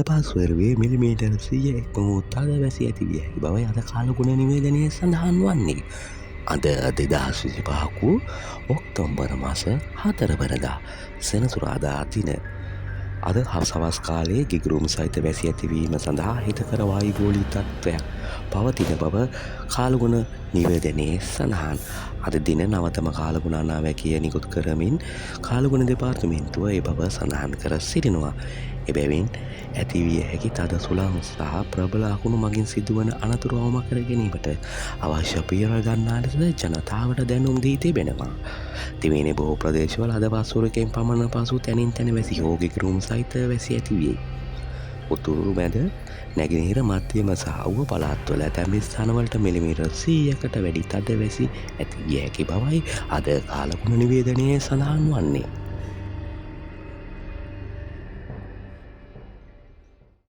පස්වරුවේ millimetre 100ක් වූ තද වැසි ඇති විය හැකි බවයි අද කාලගුණ නිවේදනයේ සඳහන් වන්නේ. අද 2025 වූ ඔක්තෝබර් මාස 4 වනදා සෙනසුරාදා දින. අද සවස් කාලයේ ගිගුරුම් සහිත වැසි ඇතිවීම සඳහා හිතකර වායුගෝලීය තත්ත්වයක් පවතින බව කාලගුණ නිවේදනයේ සඳහන්. අද දින නවතම කාලගුණ අනාවැකිය නිකුත් කරමින් කාලගුණ දෙපාර්තමේන්තුව ඒ බව සඳහන් කර සිටිනවා. එබැවින් ඇතිවිය හැකි තද සුළං සහ ප්‍රබල අකුණු මගින් සිදුවන අනතුරු අවම කර ගැනීමට අවශ්‍ය පියවර ගන්නා ලෙස ජනතාවට දැනුම් දී තිබෙනවා. දිවයිනේ බොහෝ ප්‍රදේශවල අද වසරකින් පමණ පසු තැනින් තැන වැසි හෝ ගිගුරුම් සහිත වැසි ඇතිවිය. උතුරු මැද නැගෙනහිර මධ්‍යම සහ ඌව පළාත්වල ඇතැම් ස්ථානවලට මිලිමීටර් 100කට වැඩි තද වැසි ඇති විය හැකි බවයි අද කාලගුණ නිවේදනයේ සඳහන් වන්නේ.